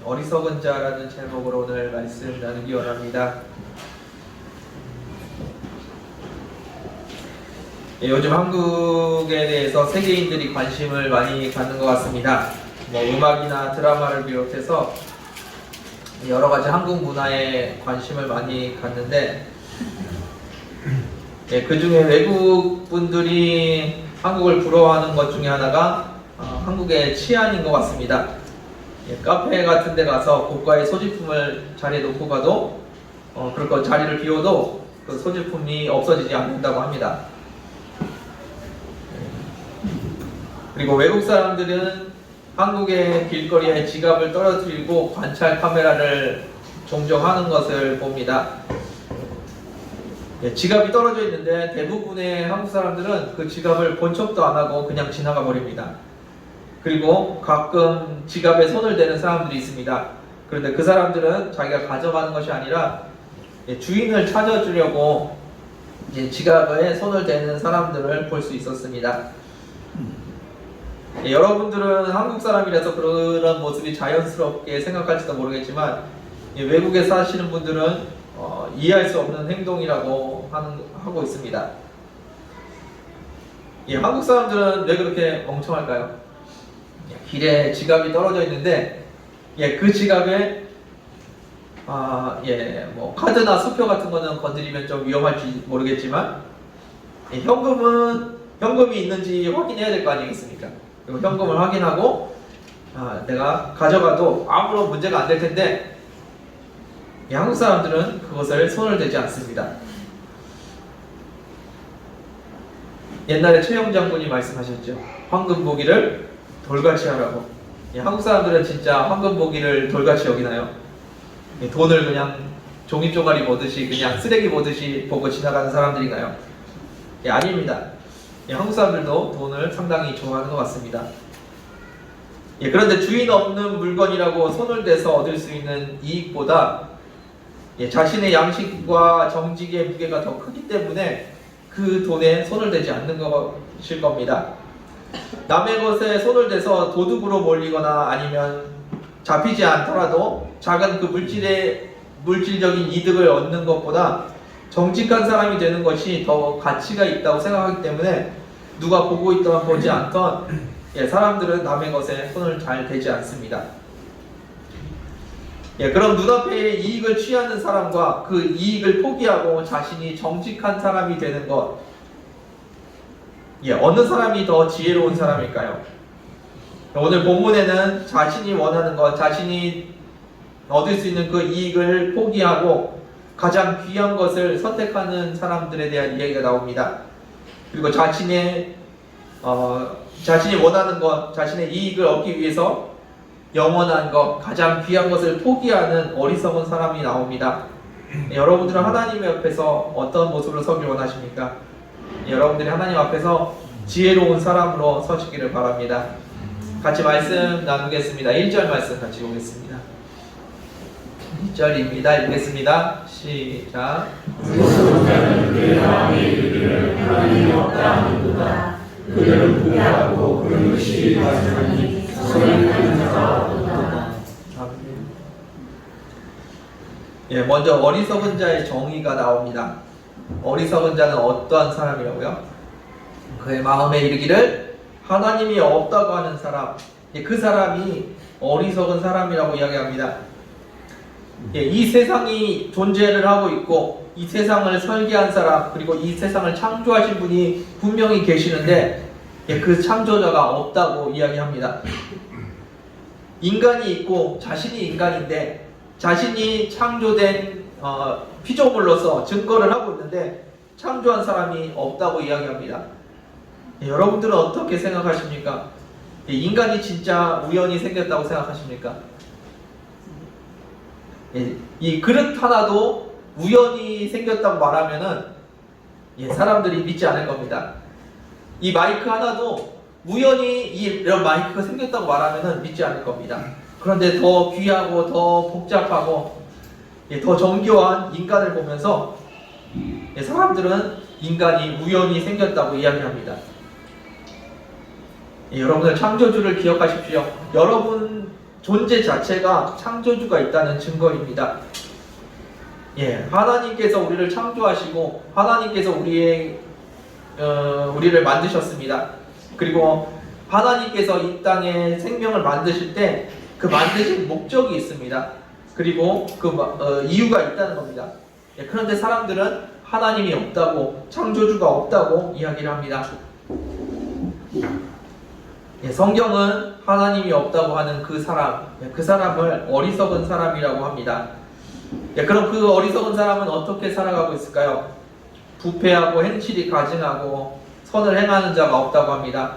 어리석은 자라는 제목으로 오늘 말씀 나누기 원합니다. 요즘 한국에 대해서 세계인들이 관심을 많이 갖는 것 같습니다. 음악이나 드라마를 비롯해서 여러 가지 한국 문화에 관심을 많이 갖는데, 그 중에 외국 분들이 한국을 부러워하는 것 중에 하나가 한국의 치안인 것 같습니다. 카페 같은 데 가서 고가의 소지품을 자리에 놓고 가도 그리고 자리를 비워도 그 소지품이 없어지지 않는다고 합니다. 그리고 외국 사람들은 한국의 길거리에 지갑을 떨어뜨리고 관찰 카메라를 종종 하는 것을 봅니다. 지갑이 떨어져 있는데 대부분의 한국 사람들은 그 지갑을 본 척도 안 하고 그냥 지나가 버립니다. 그리고 가끔 지갑에 손을 대는 사람들이 있습니다. 그런데 그 사람들은 자기가 가져가는 것이 아니라 주인을 찾아주려고 지갑에 손을 대는 사람들을 볼 수 있었습니다. 여러분들은 한국 사람이라서 그런 모습이 자연스럽게 생각할지도 모르겠지만, 외국에 사시는 분들은 이해할 수 없는 행동이라고 하고 있습니다. 한국 사람들은 왜 그렇게 멍청할까요? 길에 지갑이 떨어져 있는데 그 지갑에 카드나 수표 같은 거는 건드리면 좀 위험할지 모르겠지만, 현금이 있는지 확인해야 될 거 아니겠습니까? 그리고 현금을 확인하고 내가 가져가도 아무런 문제가 안 될 텐데, 한국 사람들은 그것을 손을 대지 않습니다. 옛날에 최영 장군이 말씀하셨죠. 황금 보기를 돌같이 하라고. 한국 사람들은 진짜 황금 보기를 돌같이 여기나요? 돈을 그냥 종이 쪼가리 보듯이, 그냥 쓰레기 보듯이 보고 지나가는 사람들인가요? 아닙니다. 한국 사람들도 돈을 상당히 좋아하는 것 같습니다. 그런데 주인 없는 물건이라고 손을 대서 얻을 수 있는 이익보다 자신의 양식과 정직의 무게가 더 크기 때문에 그 돈에 손을 대지 않는 것일 겁니다. 남의 것에 손을 대서 도둑으로 몰리거나 아니면 잡히지 않더라도 작은 그 물질적인 이득을 얻는 것보다 정직한 사람이 되는 것이 더 가치가 있다고 생각하기 때문에 누가 보고 있던 보지 않던 사람들은 남의 것에 손을 잘 대지 않습니다. 그럼 눈앞에 이익을 취하는 사람과 그 이익을 포기하고 자신이 정직한 사람이 되는 것, 어느 사람이 더 지혜로운 사람일까요? 오늘 본문에는 자신이 원하는 것, 자신이 얻을 수 있는 그 이익을 포기하고 가장 귀한 것을 선택하는 사람들에 대한 이야기가 나옵니다. 그리고 자신이 원하는 것, 자신의 이익을 얻기 위해서 영원한 것, 가장 귀한 것을 포기하는 어리석은 사람이 나옵니다. 여러분들은 하나님 앞에서 어떤 모습으로 서길 원하십니까? 여러분들이 하나님 앞에서 지혜로운 사람으로 서시기를 바랍니다. 같이 말씀 나누겠습니다. 1절 말씀 같이 보겠습니다. 1절입니다. 읽겠습니다. 시작. 그들은 포기하고 그 의식이 가지니 손을 드는 자가 없도다. 먼저 어리석은 자의 정의가 나옵니다. 어리석은 자는 어떠한 사람이라고요? 그의 마음에 이르기를 하나님이 없다고 하는 사람, 그 사람이 어리석은 사람이라고 이야기합니다. 이 세상이 존재를 하고 있고 이 세상을 설계한 사람, 그리고 이 세상을 창조하신 분이 분명히 계시는데 그 창조자가 없다고 이야기합니다. 인간이 있고 자신이 인간인데 자신이 창조된 피조물로서 증거를 하고 있는데 창조한 사람이 없다고 이야기합니다. 여러분들은 어떻게 생각하십니까? 인간이 진짜 우연히 생겼다고 생각하십니까? 이 그릇 하나도 우연히 생겼다고 말하면은 사람들이 믿지 않을 겁니다. 이 마이크 하나도 우연히 이런 마이크가 생겼다고 말하면은 믿지 않을 겁니다. 그런데 더 귀하고 더 복잡하고 더 정교한 인간을 보면서 사람들은 인간이 우연히 생겼다고 이야기합니다. 여러분들 창조주를 기억하십시오. 여러분 존재 자체가 창조주가 있다는 증거입니다. 예, 하나님께서 우리를 창조하시고 하나님께서 우리를 만드셨습니다. 그리고 하나님께서 이 땅에 생명을 만드실 때 그 만드신 목적이 있습니다. 그리고 그 이유가 있다는 겁니다. 예, 그런데 사람들은 하나님이 없다고, 창조주가 없다고 이야기를 합니다. 예, 성경은 하나님이 없다고 하는 그 사람, 그 사람을 어리석은 사람이라고 합니다. 예, 그럼 그 어리석은 사람은 어떻게 살아가고 있을까요? 부패하고 행실이 가증하고 선을 행하는 자가 없다고 합니다.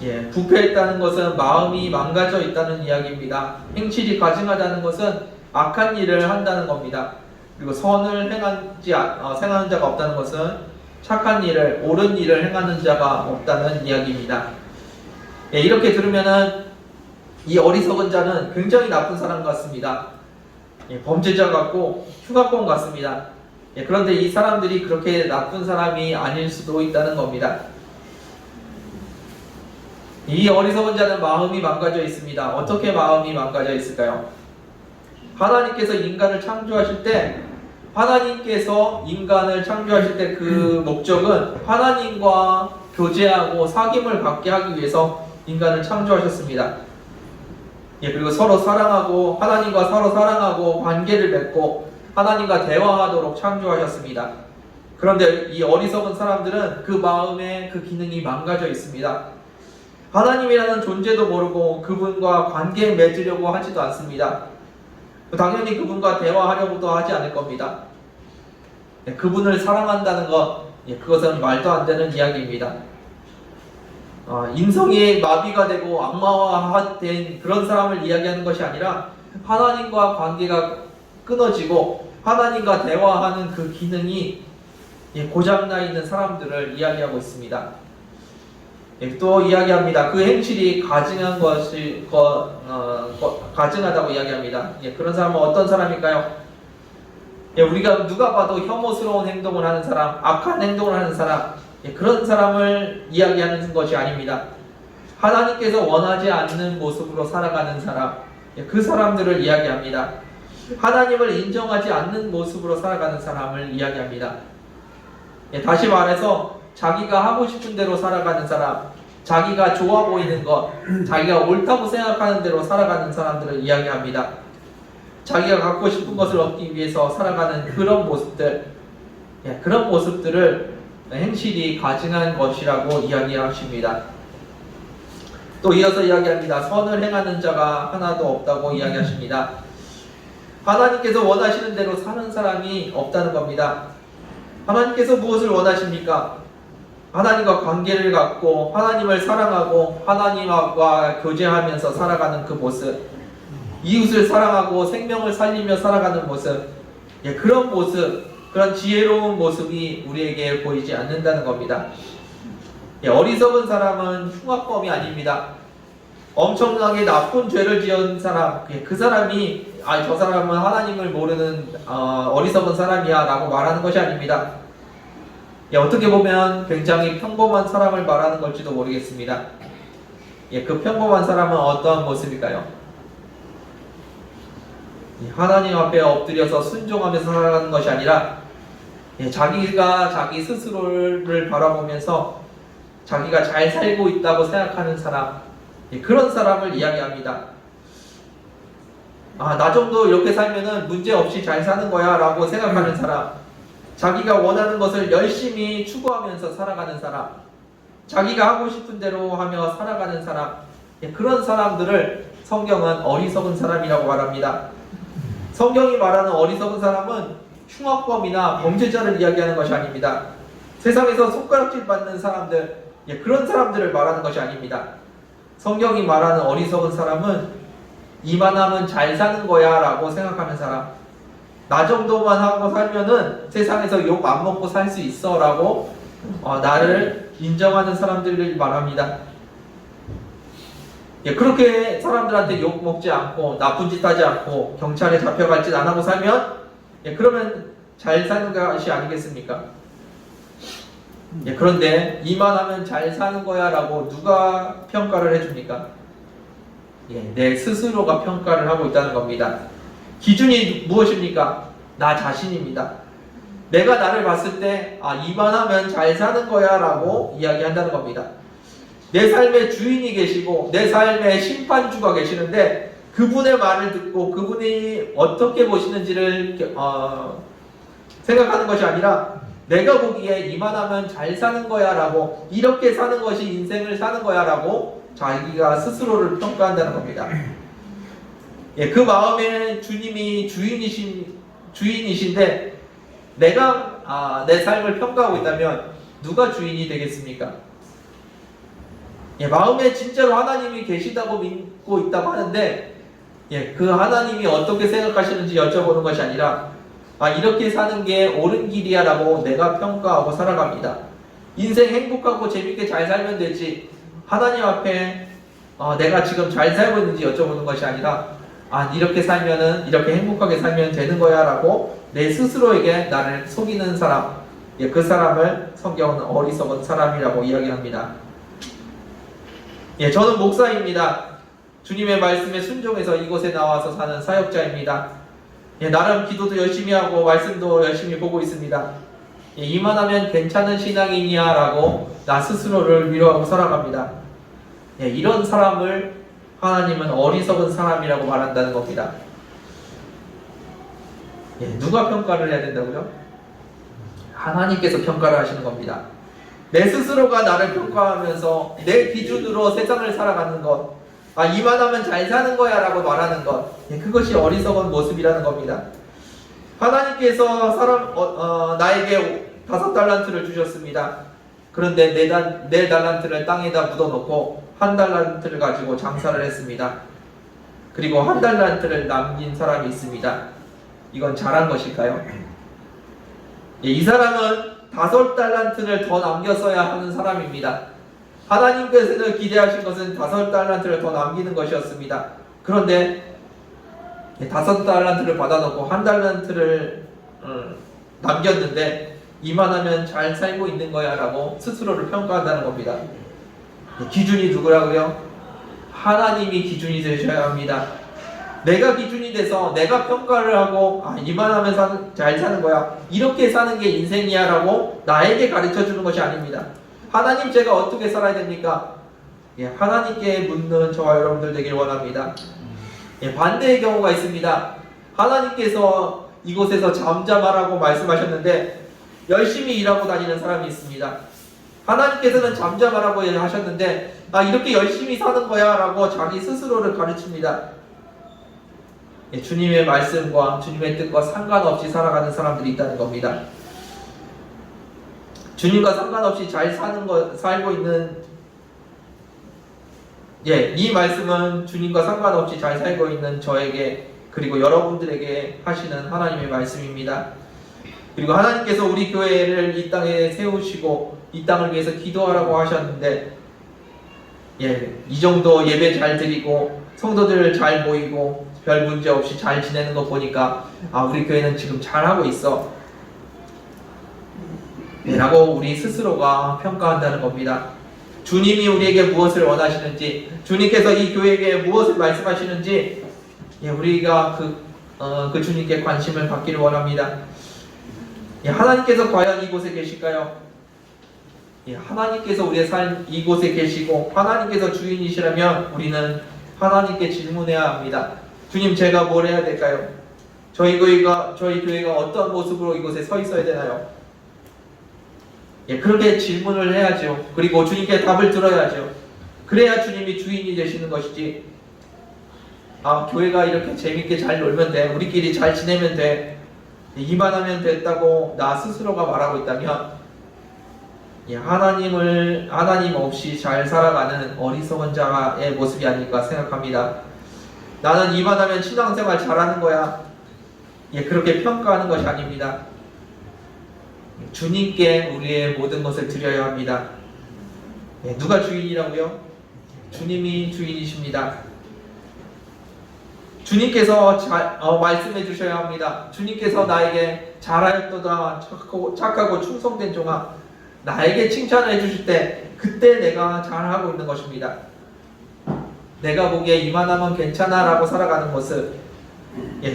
예, 부패했다는 것은 마음이 망가져 있다는 이야기입니다. 행실이 가증하다는 것은 악한 일을 한다는 겁니다. 그리고 선을 행하는 자가 없다는 것은 착한 일을, 옳은 일을 행하는 자가 없다는 이야기입니다. 예, 이렇게 들으면은 이 어리석은 자는 굉장히 나쁜 사람 같습니다. 예, 범죄자 같고 흉악범 같습니다. 예, 그런데 이 사람들이 그렇게 나쁜 사람이 아닐 수도 있다는 겁니다. 이 어리석은 자는 마음이 망가져 있습니다. 어떻게 마음이 망가져 있을까요? 하나님께서 인간을 창조하실 때 그 목적은 하나님과 교제하고 사귐을 갖게 하기 위해서 인간을 창조하셨습니다. 예, 그리고 서로 사랑하고 하나님과 서로 사랑하고 관계를 맺고 하나님과 대화하도록 창조하셨습니다. 그런데 이 어리석은 사람들은 그 마음의 그 기능이 망가져 있습니다. 하나님이라는 존재도 모르고 그분과 관계 맺으려고 하지도 않습니다. 당연히 그분과 대화하려고도 하지 않을 겁니다. 예, 그분을 사랑한다는 것, 그것은 말도 안 되는 이야기입니다. 인성이 마비가 되고 악마화된 그런 사람을 이야기하는 것이 아니라 하나님과 관계가 끊어지고 하나님과 대화하는 그 기능이 고장나 있는 사람들을 이야기하고 있습니다. 또 이야기합니다. 그 행실이 가증한 것이 가증하다고 이야기합니다. 그런 사람은 어떤 사람일까요? 우리가 누가 봐도 혐오스러운 행동을 하는 사람, 악한 행동을 하는 사람, 그런 사람을 이야기하는 것이 아닙니다. 하나님께서 원하지 않는 모습으로 살아가는 사람, 그 사람들을 이야기합니다. 하나님을 인정하지 않는 모습으로 살아가는 사람을 이야기합니다. 다시 말해서 자기가 하고 싶은 대로 살아가는 사람, 자기가 좋아 보이는 것, 자기가 옳다고 생각하는 대로 살아가는 사람들을 이야기합니다. 자기가 갖고 싶은 것을 얻기 위해서 살아가는 그런 모습들, 그런 모습들을 행실이 가증한 것이라고 이야기하십니다. 또 이어서 이야기합니다. 선을 행하는 자가 하나도 없다고 이야기하십니다. 하나님께서 원하시는 대로 사는 사람이 없다는 겁니다. 하나님께서 무엇을 원하십니까? 하나님과 관계를 갖고 하나님을 사랑하고 하나님과 교제하면서 살아가는 그 모습, 이웃을 사랑하고 생명을 살리며 살아가는 모습, 그런 모습, 그런 지혜로운 모습이 우리에게 보이지 않는다는 겁니다. 어리석은 사람은 흉악범이 아닙니다. 엄청나게 나쁜 죄를 지은 사람, 그 사람이 저 사람은 하나님을 모르는 어리석은 사람이야 라고 말하는 것이 아닙니다. 어떻게 보면 굉장히 평범한 사람을 말하는 걸지도 모르겠습니다. 그 평범한 사람은 어떠한 모습일까요? 하나님 앞에 엎드려서 순종하면서 살아가는 것이 아니라 자기가 자기 스스로를 바라보면서 자기가 잘 살고 있다고 생각하는 사람, 그런 사람을 이야기합니다. 나 정도 이렇게 살면은 문제 없이 잘 사는 거야 라고 생각하는 사람, 자기가 원하는 것을 열심히 추구하면서 살아가는 사람, 자기가 하고 싶은 대로 하며 살아가는 사람, 그런 사람들을 성경은 어리석은 사람이라고 말합니다. 성경이 말하는 어리석은 사람은 흉악범이나 범죄자를 이야기하는 것이 아닙니다. 세상에서 손가락질 받는 사람들, 그런 사람들을 말하는 것이 아닙니다. 성경이 말하는 어리석은 사람은 이만하면 잘 사는 거야 라고 생각하는 사람, 나 정도만 하고 살면은 세상에서 욕 안 먹고 살 수 있어 라고 나를 인정하는 사람들을 말합니다. 그렇게 사람들한테 욕 먹지 않고 나쁜 짓 하지 않고 경찰에 잡혀갈 짓 안 하고 살면 그러면 잘 사는 것이 아니겠습니까? 그런데 이만하면 잘 사는 거야 라고 누가 평가를 해줍니까? 내 스스로가 평가를 하고 있다는 겁니다. 기준이 무엇입니까? 나 자신입니다. 내가 나를 봤을 때 이만하면 잘 사는 거야 라고 이야기한다는 겁니다. 내 삶의 주인이 계시고 내 삶의 심판주가 계시는데 그분의 말을 듣고 그분이 어떻게 보시는지를 생각하는 것이 아니라 내가 보기에 이만하면 잘 사는 거야 라고, 이렇게 사는 것이 인생을 사는 거야 라고 자기가 스스로를 평가한다는 겁니다. 그 마음에 주님이 주인이신데 내가 내 삶을 평가하고 있다면 누가 주인이 되겠습니까? 마음에 진짜로 하나님이 계시다고 믿고 있다고 하는데 그 하나님이 어떻게 생각하시는지 여쭤보는 것이 아니라 이렇게 사는 게 옳은 길이야 라고 내가 평가하고 살아갑니다. 인생 행복하고 재밌게 잘 살면 되지, 하나님 앞에 내가 지금 잘 살고 있는지 여쭤보는 것이 아니라 이렇게 살면은, 이렇게 행복하게 살면 되는 거야 라고 내 스스로에게 나를 속이는 사람, 그 사람을 성경은 어리석은 사람이라고 이야기합니다. 저는 목사입니다. 주님의 말씀에 순종해서 이곳에 나와서 사는 사역자입니다. 나름 기도도 열심히 하고 말씀도 열심히 보고 있습니다. 이만하면 괜찮은 신앙이냐 라고 나 스스로를 위로하고 살아갑니다. 이런 사람을 하나님은 어리석은 사람이라고 말한다는 겁니다. 누가 평가를 해야 된다고요? 하나님께서 평가를 하시는 겁니다. 내 스스로가 나를 평가하면서 내 기준으로 세상을 살아가는 것, 이만하면 잘 사는 거야 라고 말하는 것, 그것이 어리석은 모습이라는 겁니다. 하나님께서 나에게 5달란트를 주셨습니다. 그런데 4달란트를 땅에다 묻어놓고 1달란트를 가지고 장사를 했습니다. 그리고 1달란트를 남긴 사람이 있습니다. 이건 잘한 것일까요? 이 사람은 5달란트를 더 남겼어야 하는 사람입니다. 하나님께서는 기대하신 것은 5달란트를 더 남기는 것이었습니다. 그런데 5달란트를 받아놓고 1달란트를 남겼는데 이만하면 잘 살고 있는 거야 라고 스스로를 평가한다는 겁니다. 기준이 누구라고요? 하나님이 기준이 되셔야 합니다. 내가 기준이 돼서 내가 평가를 하고 이만하면 잘 사는 거야, 이렇게 사는 게 인생이야 라고 나에게 가르쳐 주는 것이 아닙니다. 하나님, 제가 어떻게 살아야 됩니까? 하나님께 묻는 저와 여러분들 되길 원합니다. 반대의 경우가 있습니다. 하나님께서 이곳에서 잠잠하라고 말씀하셨는데 열심히 일하고 다니는 사람이 있습니다. 하나님께서는 잠잠하라고 하셨는데 이렇게 열심히 사는 거야 라고 자기 스스로를 가르칩니다. 주님의 말씀과 주님의 뜻과 상관없이 살아가는 사람들이 있다는 겁니다. 주님과 상관없이 잘 살고 있는, 이 말씀은 주님과 상관없이 잘 살고 있는 저에게 그리고 여러분들에게 하시는 하나님의 말씀입니다. 그리고 하나님께서 우리 교회를 이 땅에 세우시고 이 땅을 위해서 기도하라고 하셨는데 이 정도 예배 잘 드리고 성도들 잘 모이고 별 문제 없이 잘 지내는 거 보니까 우리 교회는 지금 잘하고 있어 라고 우리 스스로가 평가한다는 겁니다. 주님이 우리에게 무엇을 원하시는지, 주님께서 이 교회에게 무엇을 말씀하시는지 우리가 그 주님께 관심을 갖기를 원합니다. 하나님께서 과연 이곳에 계실까요? 하나님께서 우리의 삶 이곳에 계시고 하나님께서 주인이시라면 우리는 하나님께 질문해야 합니다. 주님, 제가 뭘 해야 될까요? 저희 교회가 어떤 모습으로 이곳에 서 있어야 되나요? 그렇게 질문을 해야죠. 그리고 주님께 답을 들어야죠. 그래야 주님이 주인이 되시는 것이지, 교회가 이렇게 재밌게 잘 놀면 돼, 우리끼리 잘 지내면 돼, 이만하면 됐다고 나 스스로가 말하고 있다면 하나님 없이 잘 살아가는 어리석은 자의 모습이 아닐까 생각합니다. 나는 이만하면 신앙생활 잘하는 거야, 그렇게 평가하는 것이 아닙니다. 주님께 우리의 모든 것을 드려야 합니다. 누가 주인이라고요? 주님이 주인이십니다. 주님께서 말씀해 주셔야 합니다. 주님께서 나에게 잘하였도다, 착하고 충성된 종아, 나에게 칭찬해 주실 때 그때 내가 잘하고 있는 것입니다. 내가 보기에 이만하면 괜찮아 라고 살아가는 모습,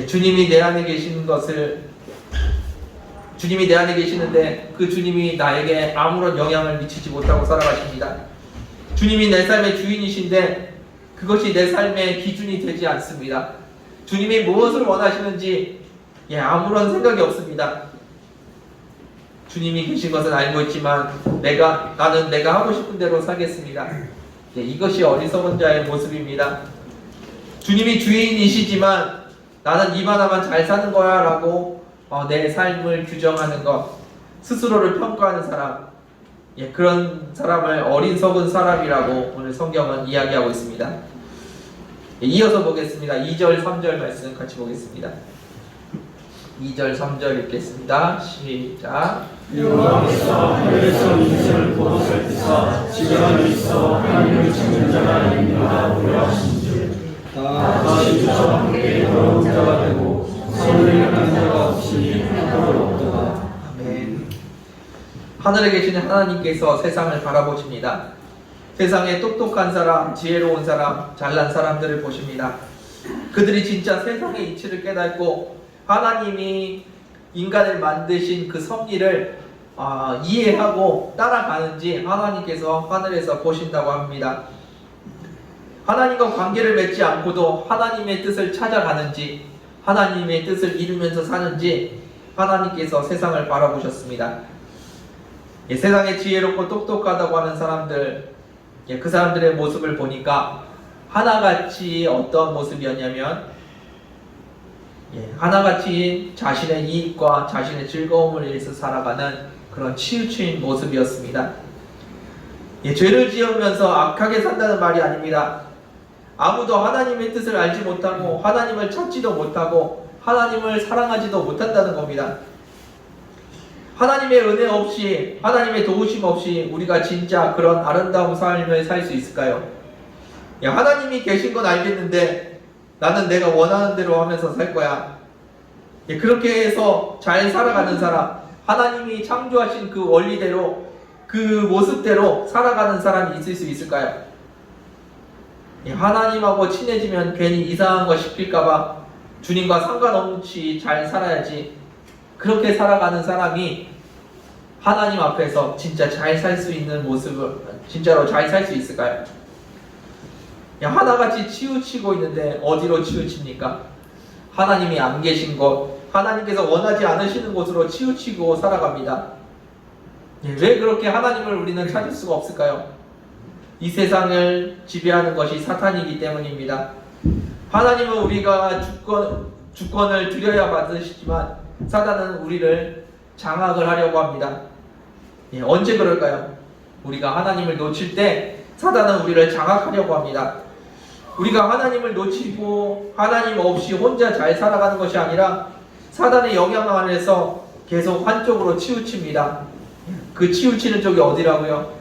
주님이 내 안에 계시는 것을, 주님이 내 안에 계시는데 그 주님이 나에게 아무런 영향을 미치지 못하고 살아가십니다. 주님이 내 삶의 주인이신데 그것이 내 삶의 기준이 되지 않습니다. 주님이 무엇을 원하시는지 아무런 생각이 없습니다. 주님이 계신 것은 알고 있지만 나는 내가 하고 싶은 대로 살겠습니다. 이것이 어리석은 자의 모습입니다. 주님이 주인이시지만 나는 이만하면 잘 사는 거야 라고 내 삶을 규정하는 것, 스스로를 평가하는 사람, 그런 사람을 어리석은 사람이라고 오늘 성경은 이야기하고 있습니다. 이어서 보겠습니다. 2절 3절 말씀 같이 보겠습니다. 2절 3절 읽겠습니다. 시작. 여호와께서 하늘에서 인생을 보고 살피사 지경이 있어 하나님을 찾는 자가 아닙니다 오라 하신즉 다시 주와 함께 더러운 자가 되고 선을 행하는 자가 없으니 하나도 없도다. 아멘. 하늘에 계시는 하나님께서 세상을 바라보십니다. 세상에 똑똑한 사람, 지혜로운 사람, 잘난 사람들을 보십니다. 그들이 진짜 세상의 이치를 깨닫고 하나님이 인간을 만드신 그 섭리를 이해하고 따라가는지 하나님께서 하늘에서 보신다고 합니다. 하나님과 관계를 맺지 않고도 하나님의 뜻을 찾아가는지, 하나님의 뜻을 이루면서 사는지 하나님께서 세상을 바라보셨습니다. 세상에 지혜롭고 똑똑하다고 하는 사람들, 그 사람들의 모습을 보니까 하나같이 어떤 모습이었냐면 하나같이 자신의 이익과 자신의 즐거움을 위해서 살아가는 그런 치우친 모습이었습니다. 죄를 지으면서 악하게 산다는 말이 아닙니다. 아무도 하나님의 뜻을 알지 못하고 하나님을 찾지도 못하고 하나님을 사랑하지도 못한다는 겁니다. 하나님의 은혜 없이, 하나님의 도우심 없이 우리가 진짜 그런 아름다운 삶을 살 수 있을까요? 하나님이 계신 건 알겠는데 나는 내가 원하는 대로 하면서 살 거야. 그렇게 해서 잘 살아가는 사람, 하나님이 창조하신 그 원리대로, 그 모습대로 살아가는 사람이 있을 수 있을까요? 하나님하고 친해지면 괜히 이상한 거 시킬까봐 주님과 상관없이 잘 살아야지, 그렇게 살아가는 사람이 하나님 앞에서 진짜 잘 살 수 있는 모습을, 진짜로 잘 살 수 있을까요? 하나같이 치우치고 있는데 어디로 치우칩니까? 하나님이 안 계신 곳, 하나님께서 원하지 않으시는 곳으로 치우치고 살아갑니다. 왜 그렇게 하나님을 우리는 찾을 수가 없을까요? 이 세상을 지배하는 것이 사탄이기 때문입니다. 하나님은 우리가 주권을 드려야 받으시지만 사탄은 우리를 장악을 하려고 합니다. 언제 그럴까요? 우리가 하나님을 놓칠 때 사탄은 우리를 장악하려고 합니다. 우리가 하나님을 놓치고 하나님 없이 혼자 잘 살아가는 것이 아니라 사탄의 영향 안에서 계속 한쪽으로 치우칩니다. 그 치우치는 쪽이 어디라고요?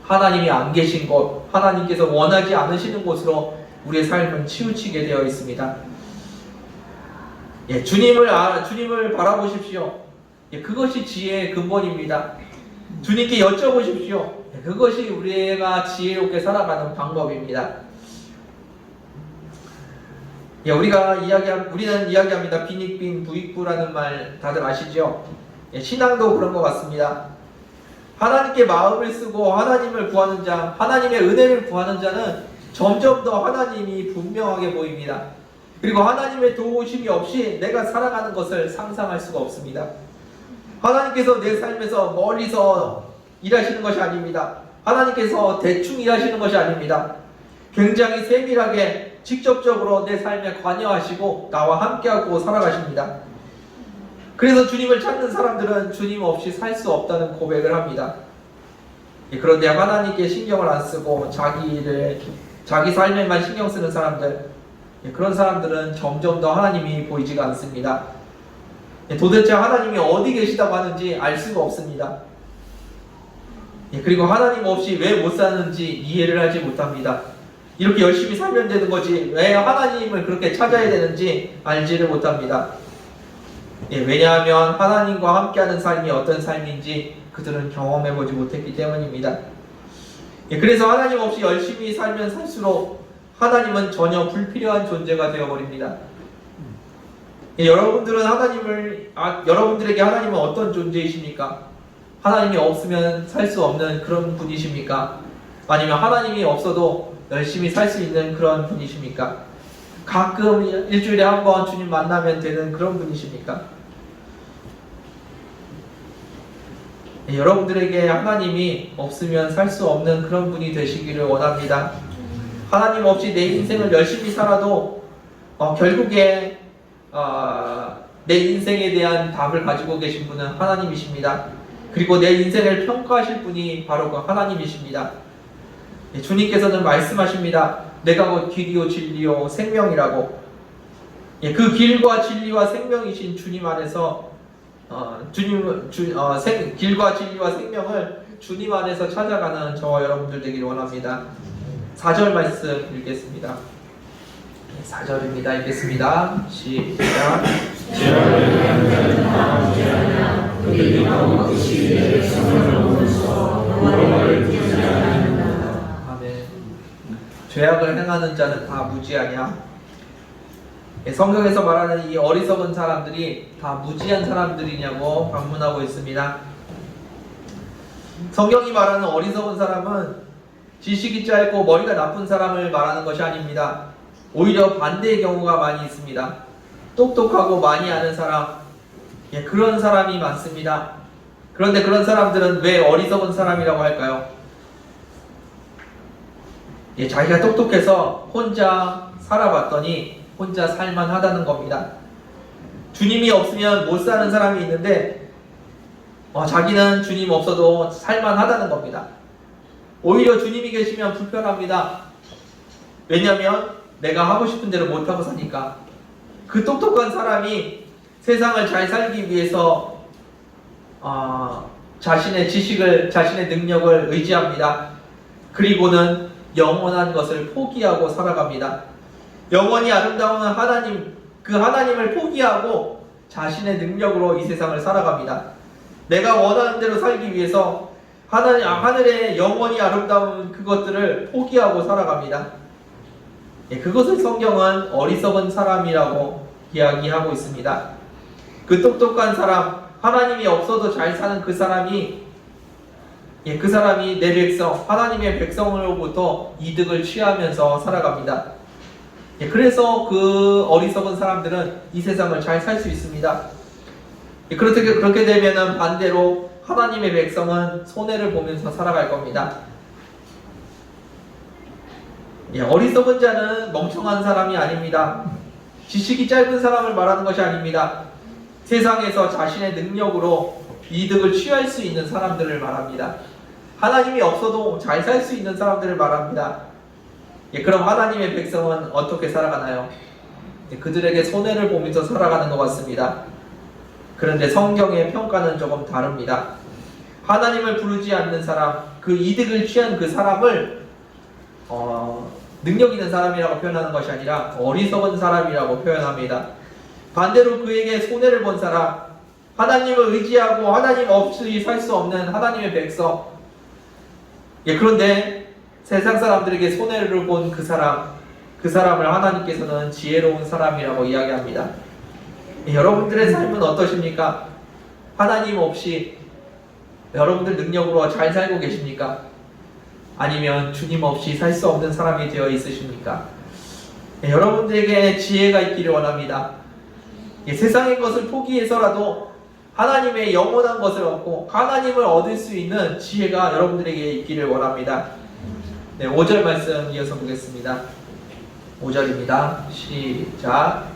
하나님이 안 계신 곳, 하나님께서 원하지 않으시는 곳으로 우리의 삶은 치우치게 되어 있습니다. 주님을 바라보십시오. 그것이 지혜의 근본입니다. 주님께 여쭤보십시오. 그것이 우리가 지혜롭게 살아가는 방법입니다. 우리는 이야기합니다. 빈익빈 부익부라는 말 다들 아시죠? 신앙도 그런 것 같습니다. 하나님께 마음을 쓰고 하나님을 구하는 자, 하나님의 은혜를 구하는 자는 점점 더 하나님이 분명하게 보입니다. 그리고 하나님의 도우심이 없이 내가 살아가는 것을 상상할 수가 없습니다. 하나님께서 내 삶에서 멀리서 일하시는 것이 아닙니다. 하나님께서 대충 일하시는 것이 아닙니다. 굉장히 세밀하게 직접적으로 내 삶에 관여하시고 나와 함께하고 살아가십니다. 그래서 주님을 찾는 사람들은 주님 없이 살 수 없다는 고백을 합니다. 그런데 하나님께 신경을 안 쓰고 자기 삶에만 신경 쓰는 사람들, 그런 사람들은 점점 더 하나님이 보이지가 않습니다. 도대체 하나님이 어디 계시다고 하는지 알 수가 없습니다. 그리고 하나님 없이 왜 못 사는지 이해를 하지 못합니다. 이렇게 열심히 살면 되는 거지 왜 하나님을 그렇게 찾아야 되는지 알지를 못합니다. 왜냐하면 하나님과 함께하는 삶이 어떤 삶인지 그들은 경험해보지 못했기 때문입니다. 그래서 하나님 없이 열심히 살면 살수록 하나님은 전혀 불필요한 존재가 되어버립니다. 여러분들은 여러분들에게 하나님은 어떤 존재이십니까? 하나님이 없으면 살 수 없는 그런 분이십니까? 아니면 하나님이 없어도 열심히 살 수 있는 그런 분이십니까? 가끔 일주일에 한 번 주님 만나면 되는 그런 분이십니까? 여러분들에게 하나님이 없으면 살 수 없는 그런 분이 되시기를 원합니다. 하나님 없이 내 인생을 열심히 살아도 결국에 내 인생에 대한 답을 가지고 계신 분은 하나님이십니다. 그리고 내 인생을 평가하실 분이 바로 그 하나님이십니다. 주님께서는 말씀하십니다. 내가 곧 길이요 진리요 생명이라고. 그 길과 진리와 생명이신 주님 안에서 길과 진리와 생명을 주님 안에서 찾아가는 저와 여러분들 되기를 원합니다. 4절 말씀 읽겠습니다. 4절입니다. 읽겠습니다. 시작. 아멘. 죄악을 행하는 자는 다 무지하냐? 성경에서 말하는 이 어리석은 사람들이 다 무지한 사람들이냐고 반문하고 있습니다. 성경이 말하는 어리석은 사람은 지식이 짧고 머리가 나쁜 사람을 말하는 것이 아닙니다. 오히려 반대의 경우가 많이 있습니다. 똑똑하고 많이 아는 사람, 그런 사람이 많습니다. 그런데 그런 사람들은 왜 어리석은 사람이라고 할까요? 자기가 똑똑해서 혼자 살아봤더니 혼자 살만하다는 겁니다. 주님이 없으면 못 사는 사람이 있는데 자기는 주님 없어도 살만하다는 겁니다. 오히려 주님이 계시면 불편합니다. 왜냐하면 내가 하고 싶은 대로 못하고 사니까. 그 똑똑한 사람이 세상을 잘 살기 위해서 자신의 지식을, 자신의 능력을 의지합니다. 그리고는 영원한 것을 포기하고 살아갑니다. 영원히 아름다운 하나님, 그 하나님을 포기하고 자신의 능력으로 이 세상을 살아갑니다. 내가 원하는 대로 살기 위해서 하늘의 영원히 아름다운 그것들을 포기하고 살아갑니다. 그것을 성경은 어리석은 사람이라고 이야기하고 있습니다. 그 똑똑한 사람, 하나님이 없어도 잘 사는 그 사람이 내 백성, 하나님의 백성으로부터 이득을 취하면서 살아갑니다. 그래서 그 어리석은 사람들은 이 세상을 잘 살 수 있습니다. 그렇게 되면 반대로 하나님의 백성은 손해를 보면서 살아갈 겁니다. 어리석은 자는 멍청한 사람이 아닙니다. 지식이 짧은 사람을 말하는 것이 아닙니다. 세상에서 자신의 능력으로 이득을 취할 수 있는 사람들을 말합니다. 하나님이 없어도 잘 살 수 있는 사람들을 말합니다. 그럼 하나님의 백성은 어떻게 살아가나요? 그들에게 손해를 보면서 살아가는 것 같습니다. 그런데 성경의 평가는 조금 다릅니다. 하나님을 부르지 않는 사람, 그 이득을 취한 그 사람을 능력 있는 사람이라고 표현하는 것이 아니라 어리석은 사람이라고 표현합니다. 반대로 그에게 손해를 본 사람, 하나님을 의지하고 하나님 없이 살 수 없는 하나님의 백성, 그런데 세상 사람들에게 손해를 본 그 사람을 하나님께서는 지혜로운 사람이라고 이야기합니다. 여러분들의 삶은 어떠십니까? 하나님 없이 여러분들 능력으로 잘 살고 계십니까? 아니면 주님 없이 살 수 없는 사람이 되어 있으십니까? 여러분들에게 지혜가 있기를 원합니다. 세상의 것을 포기해서라도 하나님의 영원한 것을 얻고 하나님을 얻을 수 있는 지혜가 여러분들에게 있기를 원합니다. 5절 말씀 이어서 보겠습니다. 5절입니다. 시작.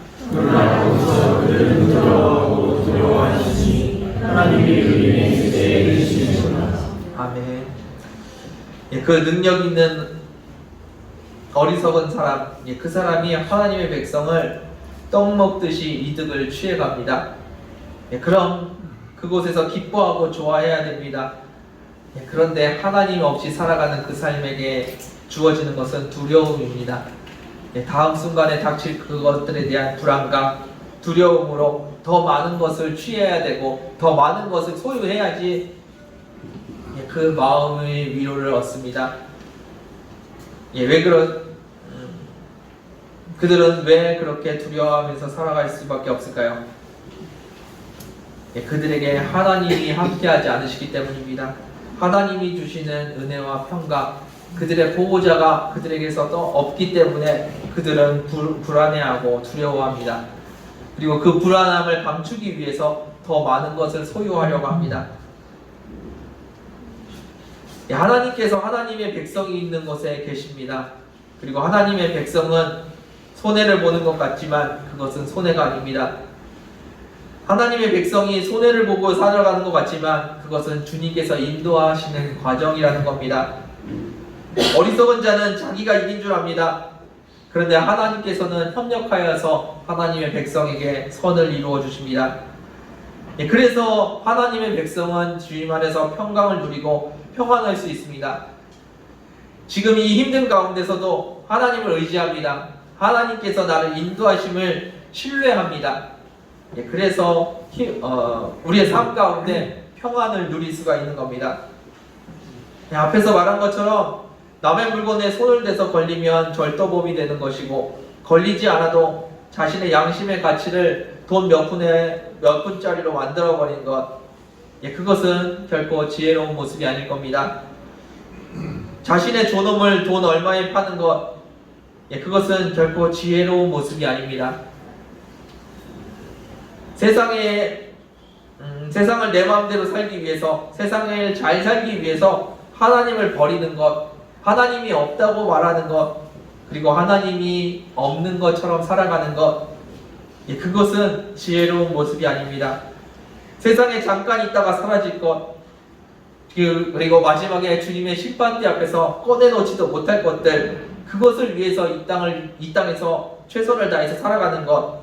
아멘. 그 능력 있는 어리석은 사람, 그 사람이 하나님의 백성을 떡 먹듯이 이득을 취해갑니다. 그럼 그곳에서 기뻐하고 좋아해야 됩니다. 그런데 하나님 없이 살아가는 그 삶에게 주어지는 것은 두려움입니다. 다음 순간에 닥칠 그것들에 대한 불안감, 두려움으로 더 많은 것을 취해야 되고 더 많은 것을 소유해야지 그 마음의 위로를 얻습니다. 그들은 왜 그렇게 두려워하면서 살아갈 수밖에 없을까요? 그들에게 하나님이 함께하지 않으시기 때문입니다. 하나님이 주시는 은혜와 평강, 그들의 보호자가 그들에게서 또 없기 때문에 그들은 불안해하고 두려워합니다. 그리고 그 불안함을 감추기 위해서 더 많은 것을 소유하려고 합니다. 하나님께서 하나님의 백성이 있는 곳에 계십니다. 그리고 하나님의 백성은 손해를 보는 것 같지만 그것은 손해가 아닙니다. 하나님의 백성이 손해를 보고 살아가는 것 같지만 그것은 주님께서 인도하시는 과정이라는 겁니다. 어리석은 자는 자기가 이긴 줄 압니다. 그런데 하나님께서는 협력하여서 하나님의 백성에게 선을 이루어 주십니다. 그래서 하나님의 백성은 주님 안에서 평강을 누리고 평안할 수 있습니다. 지금 이 힘든 가운데서도 하나님을 의지합니다. 하나님께서 나를 인도하심을 신뢰합니다. 그래서 우리의 삶 가운데 평안을 누릴 수가 있는 겁니다. 앞에서 말한 것처럼 남의 물건에 손을 대서 걸리면 절도범이 되는 것이고, 걸리지 않아도 자신의 양심의 가치를 돈 몇 푼짜리로 만들어버린 것, 그것은 결코 지혜로운 모습이 아닐 겁니다. 자신의 존엄을 돈 얼마에 파는 것, 그것은 결코 지혜로운 모습이 아닙니다. 세상을 내 마음대로 살기 위해서, 세상을 잘 살기 위해서 하나님을 버리는 것, 하나님이 없다고 말하는 것, 그리고 하나님이 없는 것처럼 살아가는 것, 그것은 지혜로운 모습이 아닙니다. 세상에 잠깐 있다가 사라질 것, 그리고 마지막에 주님의 심판대 앞에서 꺼내놓지도 못할 것들, 그것을 위해서 이 땅에서 최선을 다해서 살아가는 것,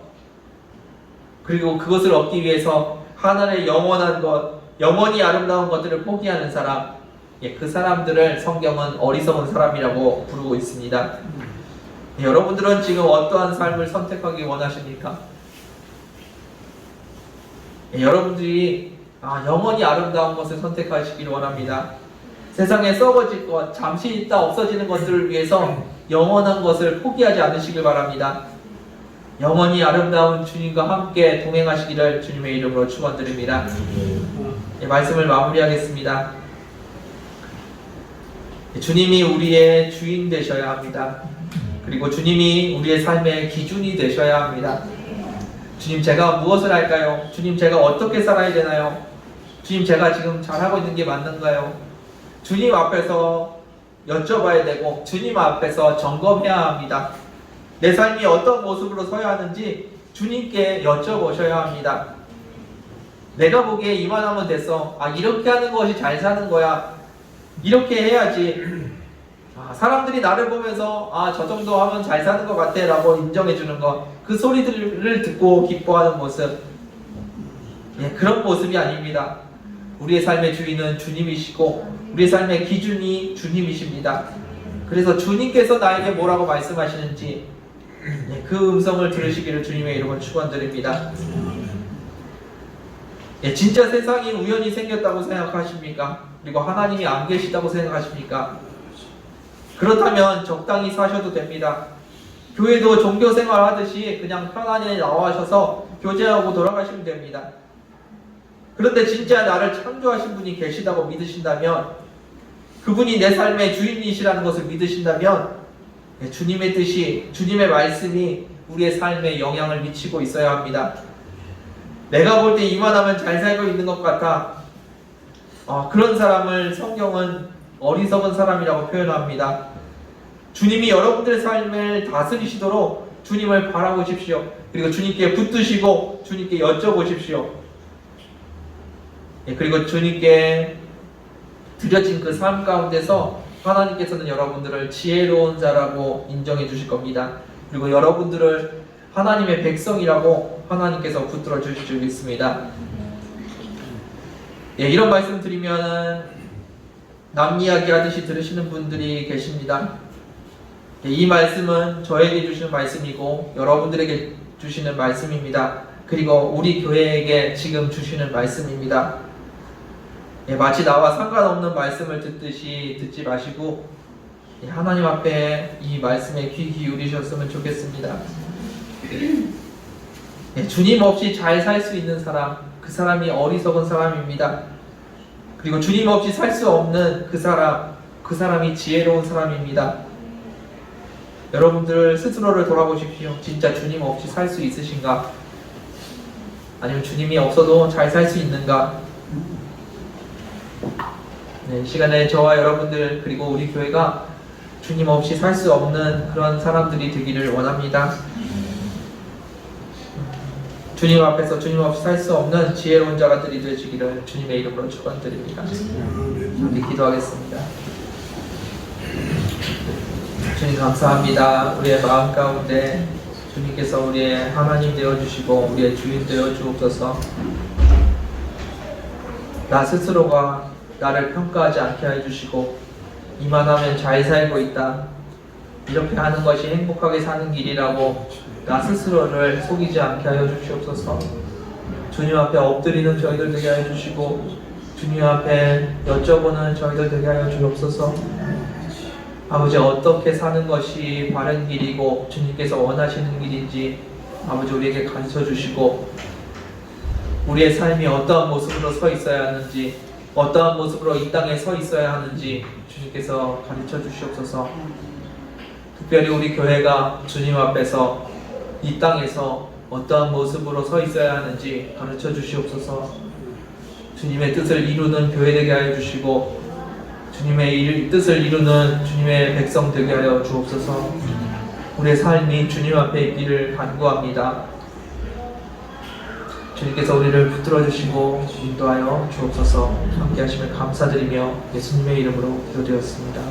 그리고 그것을 얻기 위해서 하늘의 영원한 것, 영원히 아름다운 것들을 포기하는 사람, 그 사람들을 성경은 어리석은 사람이라고 부르고 있습니다. 여러분들은 지금 어떠한 삶을 선택하기 원하십니까? 여러분들이 영원히 아름다운 것을 선택하시기를 원합니다. 세상에 썩어질 것, 잠시 있다 없어지는 것들을 위해서 영원한 것을 포기하지 않으시길 바랍니다. 영원히 아름다운 주님과 함께 동행하시기를 주님의 이름으로 축원드립니다. 말씀을 마무리하겠습니다. 주님이 우리의 주인 되셔야 합니다. 그리고 주님이 우리의 삶의 기준이 되셔야 합니다. 주님, 제가 무엇을 할까요? 주님, 제가 어떻게 살아야 되나요? 주님, 제가 지금 잘하고 있는 게 맞는가요? 주님 앞에서 여쭤봐야 되고 주님 앞에서 점검해야 합니다. 내 삶이 어떤 모습으로 서야 하는지 주님께 여쭤보셔야 합니다. 내가 보기에 이만하면 됐어. 이렇게 하는 것이 잘 사는 거야. 이렇게 해야지. 사람들이 나를 보면서 저 정도 하면 잘 사는 것 같아 라고 인정해 주는 것, 그 소리들을 듣고 기뻐하는 모습, 그런 모습이 아닙니다. 우리의 삶의 주인은 주님이시고 우리의 삶의 기준이 주님이십니다. 그래서 주님께서 나에게 뭐라고 말씀하시는지 그 음성을 들으시기를 주님의 이름으로 축원드립니다. 진짜 세상이 우연히 생겼다고 생각하십니까? 그리고 하나님이 안 계시다고 생각하십니까? 그렇다면 적당히 사셔도 됩니다. 교회도 종교생활 하듯이 그냥 편안히 나와셔서 교제하고 돌아가시면 됩니다. 그런데 진짜 나를 창조하신 분이 계시다고 믿으신다면, 그분이 내 삶의 주인이시라는 것을 믿으신다면, 주님의 뜻이, 주님의 말씀이 우리의 삶에 영향을 미치고 있어야 합니다. 내가 볼 때 이만하면 잘 살고 있는 것 같아. 그런 사람을 성경은 어리석은 사람이라고 표현합니다. 주님이 여러분들의 삶을 다스리시도록 주님을 바라보십시오. 그리고 주님께 붙드시고 주님께 여쭤보십시오. 그리고 주님께 드려진 그 삶 가운데서 하나님께서는 여러분들을 지혜로운 자라고 인정해 주실 겁니다. 그리고 여러분들을 하나님의 백성이라고 하나님께서 붙들어 주실 줄 믿습니다. 이런 말씀 드리면은 남 이야기 하듯이 들으시는 분들이 계십니다. 이 말씀은 저에게 주시는 말씀이고 여러분들에게 주시는 말씀입니다. 그리고 우리 교회에게 지금 주시는 말씀입니다. 마치 나와 상관없는 말씀을 듣듯이 듣지 마시고 하나님 앞에 이 말씀에 귀 기울이셨으면 좋겠습니다. 주님 없이 잘 살 수 있는 사람, 그 사람이 어리석은 사람입니다. 그리고 주님 없이 살 수 없는 그 사람이 지혜로운 사람입니다. 여러분들 스스로를 돌아보십시오. 진짜 주님 없이 살 수 있으신가? 아니면 주님이 없어도 잘 살 수 있는가? 이 시간에 저와 여러분들 그리고 우리 교회가 주님 없이 살 수 없는 그런 사람들이 되기를 원합니다. 주님 앞에서 주님 없이 살 수 없는 지혜로운 자가들이 되시기를 주님의 이름으로 축원드립니다. 우리 기도하겠습니다. 주님 감사합니다. 우리의 마음 가운데 주님께서 우리의 하나님 되어주시고 우리의 주인 되어주옵소서. 나 스스로가 나를 평가하지 않게 해주시고 이만하면 잘 살고 있다, 이렇게 하는 것이 행복하게 사는 길이라고 나 스스로를 속이지 않게 하여 주시옵소서. 주님 앞에 엎드리는 저희들 되게 하여 주시고 주님 앞에 여쭤보는 저희들 되게 하여 주옵소서. 아버지, 어떻게 사는 것이 바른 길이고 주님께서 원하시는 길인지 아버지 우리에게 가르쳐 주시고, 우리의 삶이 어떠한 모습으로 서 있어야 하는지, 어떠한 모습으로 이 땅에 서 있어야 하는지 주님께서 가르쳐 주시옵소서. 특별히 우리 교회가 주님 앞에서 이 땅에서 어떠한 모습으로 서 있어야 하는지 가르쳐 주시옵소서. 주님의 뜻을 이루는 교회 되게 하여 주시고 주님의 뜻을 이루는 주님의 백성 되게 하여 주옵소서. 우리의 삶이 주님 앞에 있기를 간구합니다. 주님께서 우리를 붙들어 주시고 인도하여 주옵소서. 함께 하시면 감사드리며 예수님의 이름으로 기도되었습니다.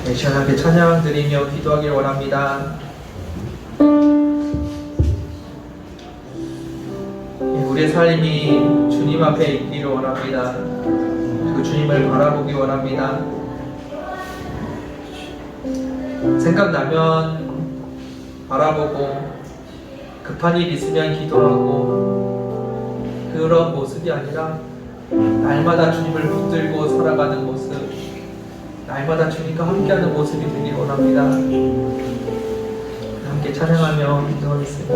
네, 시간 함께 찬양 드리며 기도하길 원합니다. 우리의 삶이 주님 앞에 있기를 원합니다. 그리고 주님을 바라보기 원합니다. 생각나면 바라보고 급한 일 있으면 기도하고, 그런 모습이 아니라 날마다 주님을 붙들고 살아가는 모습, 날마다 주님과 함께하는 모습이 되길 원합니다. 함께 찬양하며 기도하겠습니다.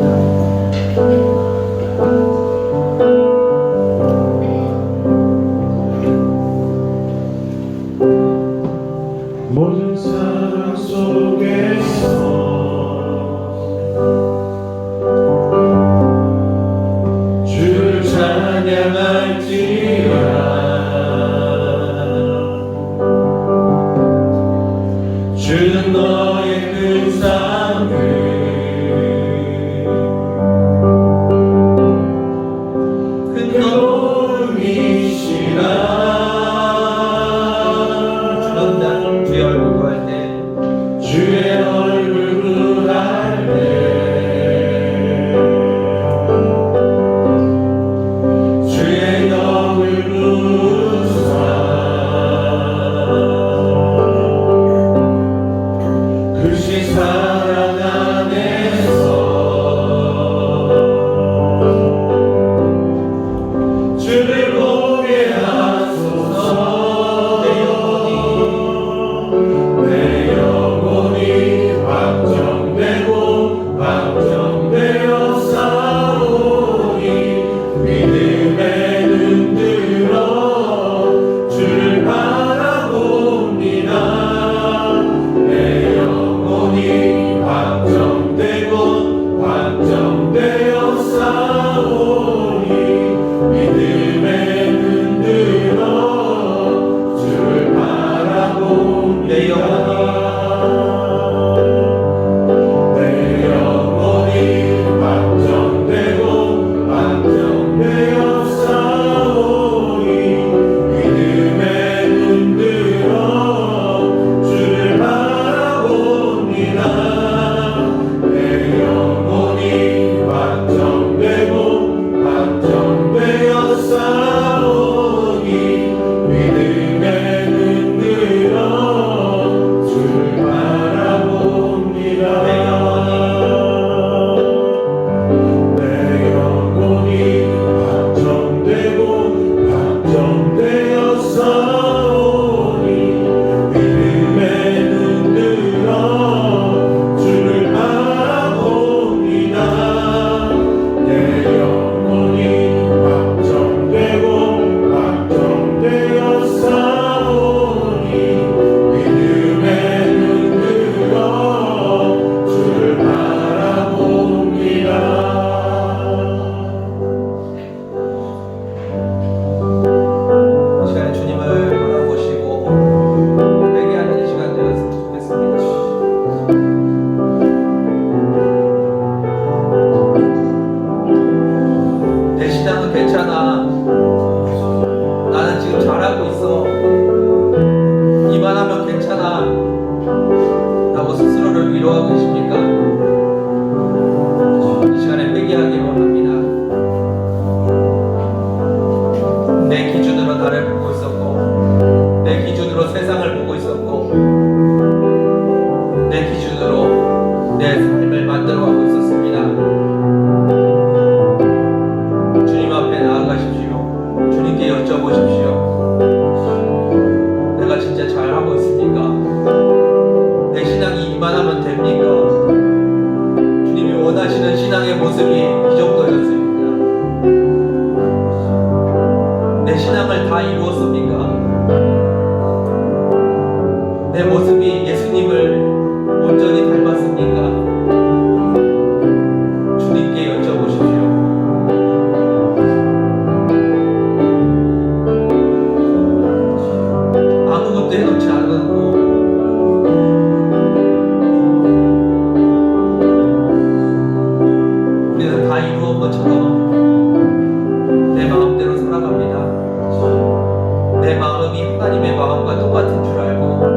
모든 사랑 속에서 주를 찬양할지라. 주는 너의 큰 사랑을 큰 도움이시라. 주의 얼굴 구할 때 주의 영을 부수사. 그 시사를 내 모습이 예수님을 온전히 닮았습니까? 주님께 여쭤보십시오. 아무것도 해놓지 않고 우리는 다 이루어 것처럼 내 마음대로 살아갑니다. 내 마음이 하나님의 마음과 똑같은 줄 알고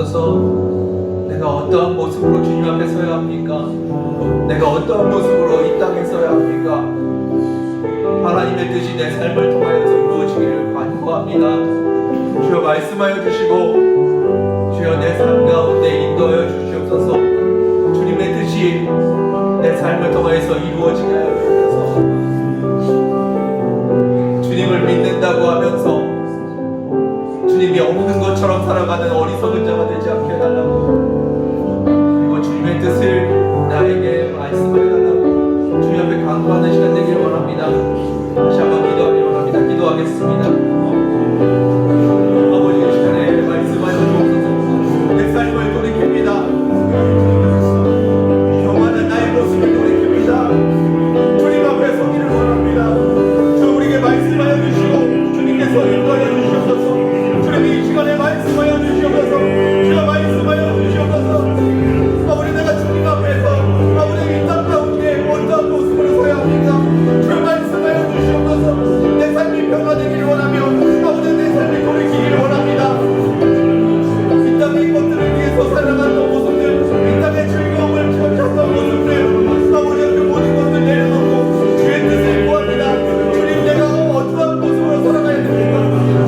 주시옵소서. 내가 어떠한 모습으로 주님 앞에 서야 합니까? 내가 어떠한 모습으로 이 땅에 서야 합니까? 하나님의 뜻이 내 삶을 통하여서 이루어지기를 간구합니다. 주여 말씀하여 주시고 주여 내 삶 가운데 인도하여 주시옵소서. 주님의 뜻이 내 삶을 통하여서 이루어지게 하여 주옵소서. 주님을 믿는다고 하면서 주님이 없는 것처럼 살아가는 어리석은 자가 되지 않게 해달라고, 그리고 주님의 뜻을 나에게 말씀하여 달라고 주님 앞에 간구하는 시간 되기를 원합니다. 다시 한번 기도하기를 원합니다. 기도하겠습니다. 아버지, 이 시간에 말씀하여 주옵소서. 내 삶을 돌이킵니다. 경화는 나의 모습을 돌이킵니다. 주님 앞에 서기를 원합니다. 주 우리에게 말씀하여 주시고 주님께서 인도하여 주시옵소서. 주님이 이 시간에 말씀하여 주시옵소서. 주여 말씀하여 주시옵소서. 아버지, 내가 주님 앞에서 아버지 이 땅 가운데 어떠한 모습으로 서야 합니까? 주여 말씀하여 주시옵소서. 내 삶이 변화되기를 원하며 아버지 내 삶이 돌이키기를 원합니다. 이 땅의 것들을 위해서 살아갔던 모습들, 이 땅의 즐거움을 찾았던 모습들, 아버지 그 모든 것들 내려놓고 주의 뜻을 구합니다. 주님, 내가 어떠한 모습으로 살아가야 됩니까?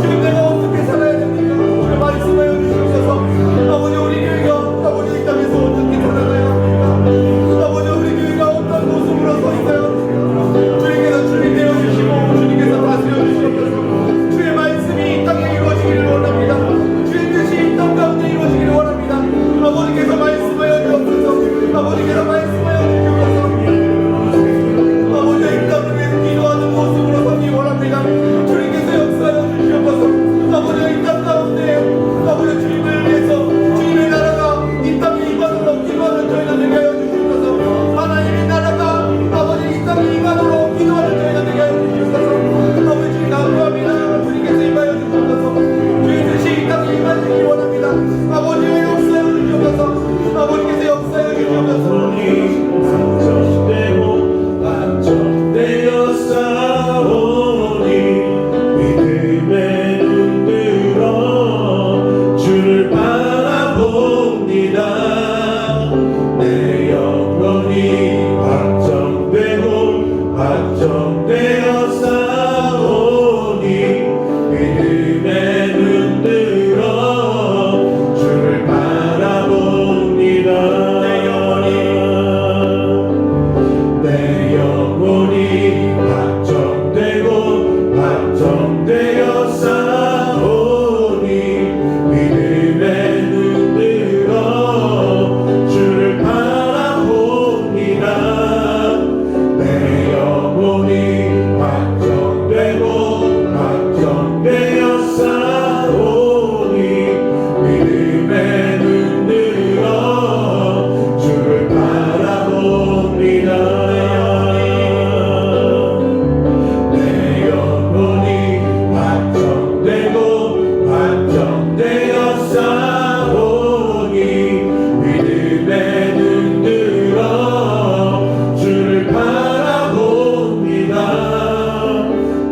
지금 내가 어떻게 살아야 됩니까? 주여 말씀하여 주시옵소서. 아버지, 우리 교회가 아버지 이 땅에서 어떻게 살아가야 합니까? 아버지, 우리 교회가 어떤 모습으로 서 있어야 합니까? 주님께서 주님 되어주시고 주님께서 다스려 주시옵소서. 주의 말씀이 이 땅에 이루어지기를 원합니다. 주의 뜻이 이 땅 가운데 이루어지기를 원합니다. 아버지께서 말씀하여 주옵소서. 아버지께서 말씀하여 주옵소서. 아버지, 이 땅을 위해서 기도하는 모습으로 서기 원합니다. 주님께서 역사하여 주시옵소서. 아버지, 이 땅 가운데 아버지 주님을 위해서 주님의 나라가 이 땅에 임하도록 기도하는 저희가 되게 하여 주시옵소서. 하나님의 나라가 아버지 이 땅에 임하도록 기도하는 저희가 되게 하여 주시옵소서. 아버지, 주님 감사합니다. 주님께서 임하여 주시옵소서. 주의 뜻이 이 땅에 임하시기 원합니다. 아버지의 역사하여 주시옵소서. 아버지께서 역사하여 주시옵소서. 안정되어 싸우니 믿음의 눈 들어 주를 바라봅니다. 내 영혼이 확정되어 싸우니 믿음의 눈 들어 주를 바라봅니다. 내 영혼이 확정되어 싸우니 믿음의 눈 들어 주를 바라봅니다.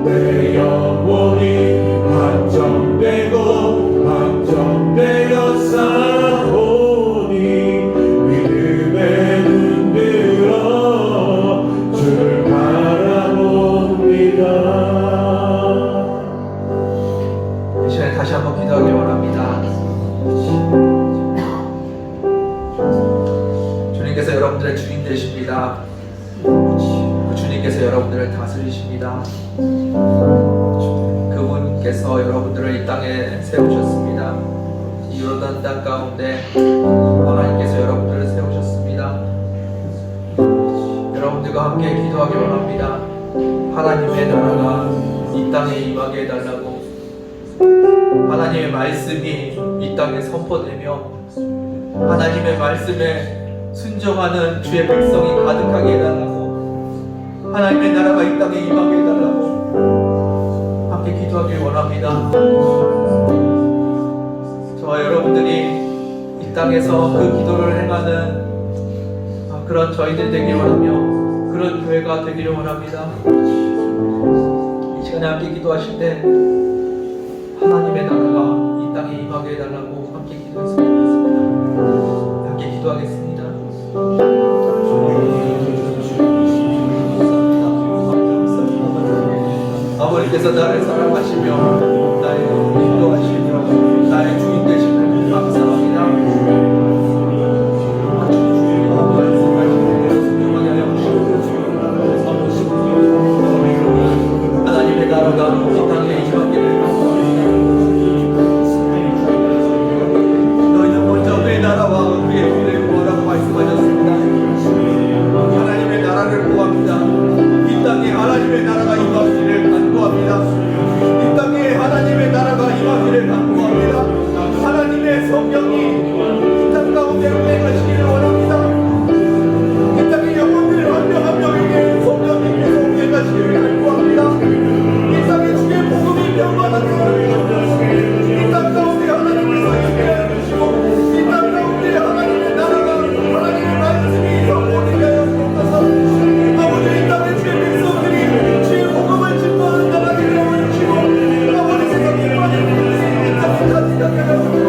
내 영혼이 확정되어 싸우니 믿음의 눈 들어 주를 바라봅니다. 이 시간에 다시 한번 기도하기 원합니다. 주님께서 여러분들의 주인 되십니다. 주님께서 여러분들을 다스리십니다. 그분께서 여러분들을 이 땅에 세우셨습니다. 이 요르단 땅 가운데 하나님께서 여러분들을 세우셨습니다. 여러분들과 함께 기도하기 원합니다. 하나님의 나라가 이 땅에 임하게 해달라고, 하나님의 말씀이 이 땅에 선포되며 하나님의 말씀에 순종하는 주의 백성이 가득하게 해달라고, 하나님의 나라가 이 땅에 임하게 해달라고 함께 기도하길 원합니다. 저와 여러분들이 이 땅에서 그 기도를 행하는 그런 저희들 되길 원하며 그런 교회가 되기를 원합니다. 이 시간에 함께 기도하실 때 하나님의 나라가 이 땅에 임하게 해달라고 함께 기도했으면 좋겠습니다. 주께서 나를 사랑하시며 나의 인도하시며 나의 주인 되시는 감사합니다. 하나님의 나라가 이 땅에 임하기를 간구합니다. 너희는 먼저 그의 나라와 그의 의를 구하라고 말씀하셨습니다. 하나님의 나라를 구합니다. 이 땅에 하나님의 나라가 임하기를 간구합니다. 이 땅에 하나님의 나라가 임하기를 간구합니다. 하나님의 성령이 이 땅 가운데 운행하시기를 원합니다. 이 땅의 영혼들 한 명 한 명에게 성령님께서 운행하시기를 간구합니다. 이 땅에 주의 복음이 평안하게 하옵소서. 이 땅 가운데 하나님께서 임재하여 주시고 이 땅 가운데 하나님의 나라가 하나님의 말씀이 성공되게 하여 주옵소서. 아버지 이 땅의 주의 백성들이 주의 복음을 증거하는 나라가 되게 하여 주시고 아버지 세상에 많은 분들이 이 땅에 가득하게 하여 주옵소서.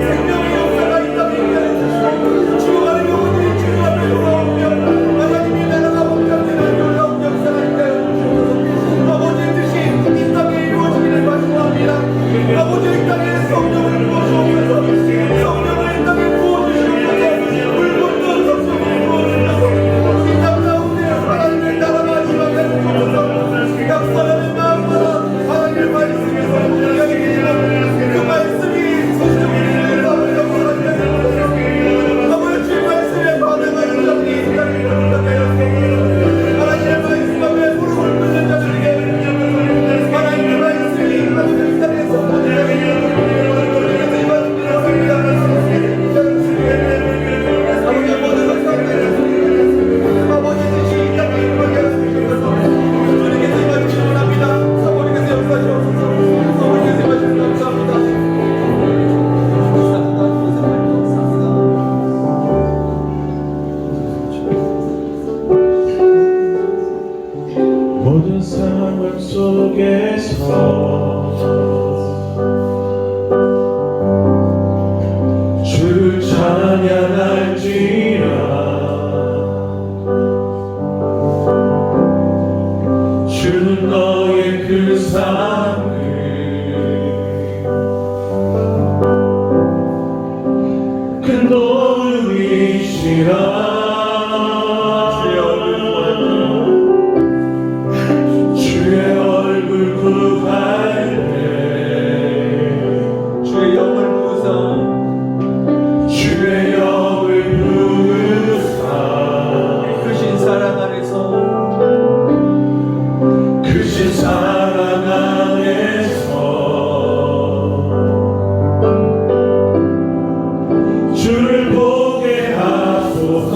생명의 역사가 이 땅에 있게 하여 주시고 죽어가는 영혼들이 주님 앞에 돌아오며 하나님의 나라가 복잡되는 놀라운 역사가 있게 하여 주옵소서. 아버지의 뜻이 이 땅에 이루어지기를 간구합니다. 아버지 이 땅에 성령을 부어주옵소서. 성령을 이 땅에 부어주시옵소서. 물건도 성령을 부어주옵소서. 이 땅 가운데 하나님의 나라가 임하게 하옵소서. 약속하는 마음마다 하나님의 말씀에서 우리에게 계시는 그 말씀이 성령의 놀라운 역사가 있게 하옵소서. 아버지 주의 말씀에 반응하는 자들이 이 땅에 일어나게 하옵소서. 하나님의 말씀 앞에 무릎을 꿇는 자들에게 하나님의 말씀이 하나님의 이 땅에서 모두에게 아버지 모든 아버지 뜻이 이 땅에 임하게 하옵소서. 주님께서 임하시기 원합니다. 사모님께서 역사하시옵소서. 사모님께서 임하시기 감사합니다. 모든 상황 속에서 주를 찬양할지라 주는 너의 그 삶을 큰 도움이시라 주의 얼굴 구할 때 주의 영을 부으사 주의 영을 부으사 크신 사랑 안에서 크신 사랑 안에서 주를 보게 하소서.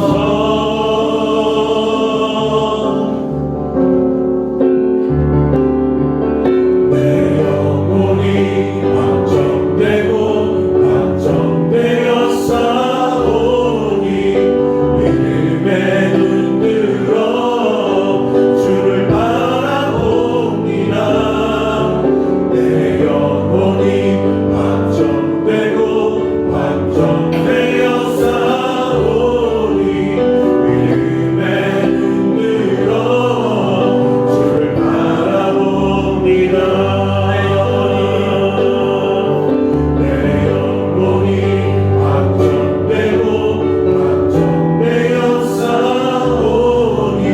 내 영혼이 확정되고 확정되어 싸우니 믿음에 눈들어 주를 바라봅니다. 내 영혼이 확정되고 확정되어 싸우니 믿음에 눈들어 주를 바라봅니다. 내 영혼이 확정되고 확정되어 싸우니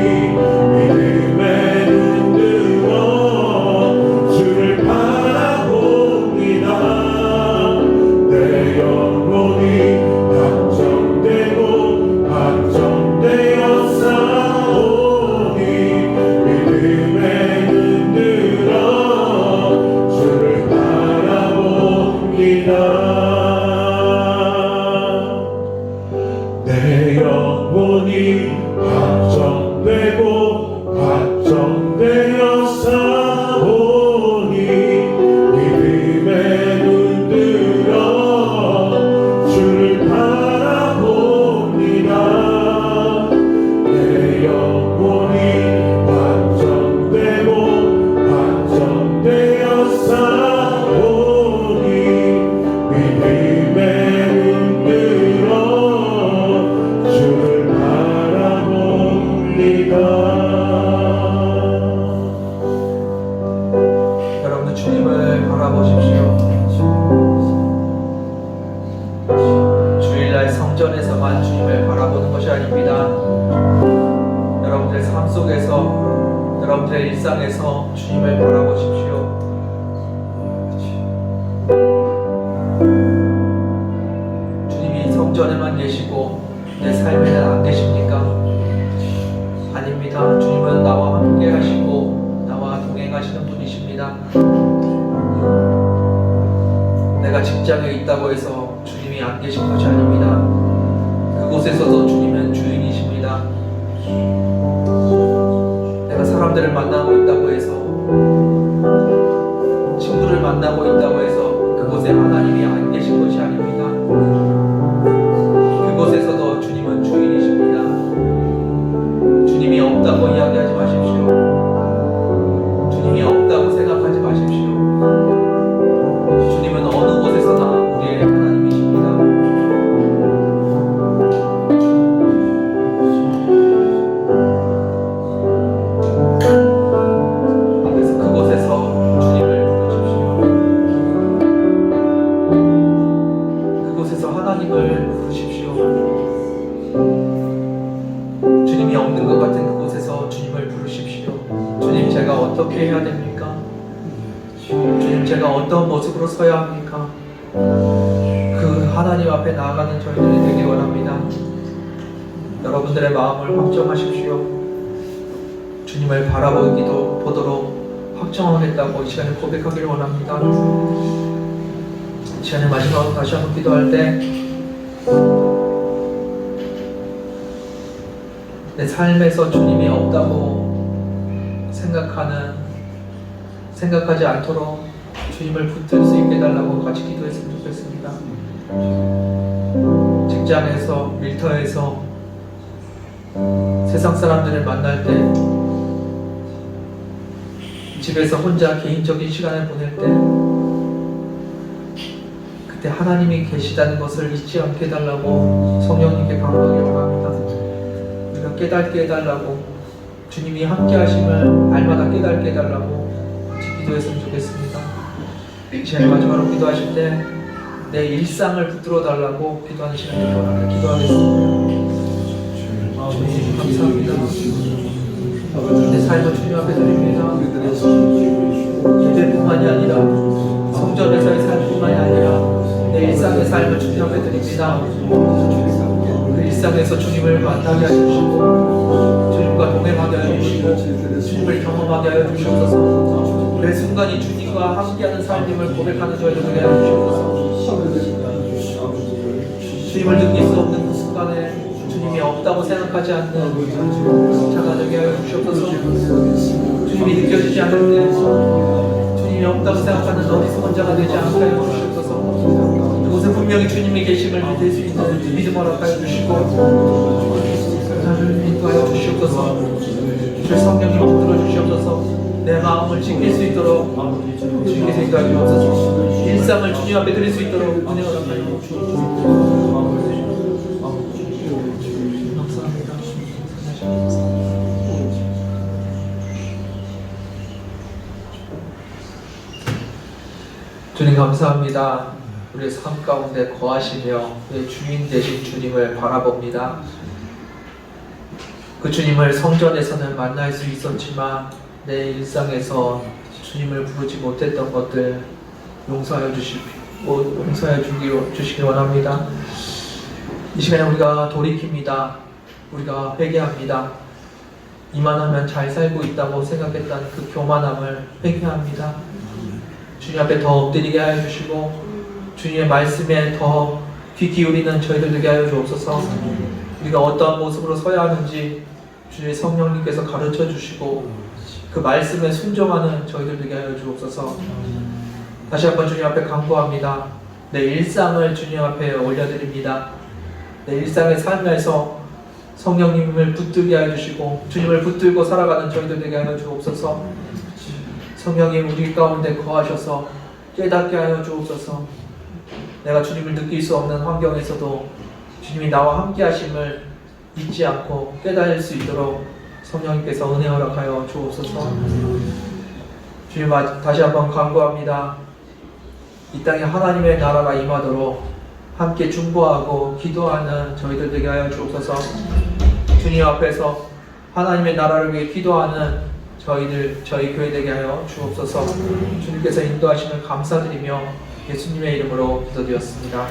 믿음에 눈들어 주를 바라봅니다. 내 영혼이 확정되고 확정되어 싸우니 믿음에 눈들어 주를 바라봅니다. 내 영혼이 확정되고 확정되어 싸우니 믿음에 눈들어 주를 바라봅니다. 내 영혼이 확정되고 확정되어 싸우니 것만 주님을 바라보는 것이 아닙니다. 여러분들의 삶 속에서, 여러분들의 일상에서 주님을 바라보십시오. 주님이 성전에만 계시고 내 삶에는 안 계십니까? 아닙니다. 주님은 나와 함께 하시고 나와 동행하시는 분이십니다. 내가 직장에 있다고 해서 주님이 안 계신 것이 아닙니다. 그곳에서도 주님은 주인이십니다. 내가 사람들을 만나고 있다고 해서, 친구를 만나고 있다고 해서 그곳에 하나님이 안 계신 것이 아닙니다. 그곳에서도 주님은 주인이십니다. 주님이 없다고 이야기하지 마십시오. 주님이 없다고 생각하지 마십시오. 주님은 어느 곳에서나 우리의 하나님이십니다. 그래서 그곳에서 주님을 부르십시오. 그곳에서 하나님을 부르십시오. 주님이 없는 것 같은 그곳에서 주님을 부르십시오. 주님, 제가 어떻게 해야 됩니까? 주님, 제가 어떤 모습으로 서야 합니까? 그 하나님 앞에 나아가는 저희들이 되기 원합니다. 여러분들의 마음을 확정하십시오. 주님을 보도록 확정하겠다고 이 시간에 고백하기를 원합니다. 이 시간에 마지막으로 다시 한번 기도할 때 내 삶에서 주님이 없다고 생각하지 않도록 주님을 붙들 수 있게 해달라고 같이 기도했으면 좋겠습니다. 직장에서, 일터에서 세상 사람들을 만날 때, 집에서 혼자 개인적인 시간을 보낼 때, 그때 하나님이 계시다는 것을 잊지 않게 해달라고 성령님께 강구하기 원합니다. 우리가 깨닫게 해달라고, 주님이 함께 하심을 날마다 깨닫게 해달라고 같이 기도했으면 좋겠습니다. 이제 마지막으로 기도하실 때 내 일상을 붙들어 달라고 기도하는 시간을 원합니다. 기도하겠습니다. 주님, 감사합니다. 내 삶을 주님 앞에 드립니다. 예배뿐만이 아니라 성전에서의 삶뿐만이 아니라 내 일상의 삶을 주님 앞에 드립니다. 그 일상에서 주님을 만나게 하시고 주님과 동행하게 하시고 주님을 경험하게 하여 주시옵소서. 매 순간이 주님과 함께하는 삶임을 고백하는 저희들 되게 하여 주시옵소서. 주님을 느낄 수 없는 그 순간에 주님이 없다고 생각하지 않는 자가 되게 하여 주시옵소서. 주님이 느껴지지 않을 때 주님이 없다고 생각하는 어리석은 자가 되지 않게 하여 주시옵소서. 그곳에 분명히 주님이 계심을 믿을 수 있는 믿음 허락하여 주시고 나를 인도하여 주시옵소서. 주의 성령님 붙들어 주시옵소서. 내 마음을 지킬 수 있도록 주님께서 인도하여 주옵소서. 일상을 주님 앞에 드릴 수 있도록 은혜 허락하여 주옵소서. 감사합니다. 주님 감사합니다. 우리의 삶 가운데 거하시며 우리의 주인 되신 주님을 바라봅니다. 그 주님을 성전에서는 만날 수 있었지만 내 일상에서 주님을 부르지 못했던 것들 용서하여 주시기 원합니다. 이 시간에 우리가 돌이킵니다. 우리가 회개합니다. 이만하면 잘 살고 있다고 생각했던 그 교만함을 회개합니다. 주님 앞에 더 엎드리게 하여 주시고 주님의 말씀에 더 귀 기울이는 저희들 되게 하여 주옵소서. 우리가 어떠한 모습으로 서야 하는지 주의 성령님께서 가르쳐 주시고 그 말씀에 순종하는 저희들 되게 하여 주옵소서. 다시 한번 주님 앞에 간구합니다. 내 일상을 주님 앞에 올려드립니다. 내 일상의 삶에서 성령님을 붙들게 하여 주시고 주님을 붙들고 살아가는 저희들 되게 하여 주옵소서. 성령님 우리 가운데 거하셔서 깨닫게 하여 주옵소서. 내가 주님을 느낄 수 없는 환경에서도 주님이 나와 함께 하심을 잊지 않고 깨달을 수 있도록 성령님께서 은혜 허락하여 주옵소서. 주님 다시 한번 간구합니다. 이 땅에 하나님의 나라가 임하도록 함께 중보하고 기도하는 저희들 되게 하여 주옵소서. 주님 앞에서 하나님의 나라를 위해 기도하는 저희 교회 되게 하여 주옵소서. 주님께서 인도하시면 감사드리며 예수님의 이름으로 기도드렸습니다.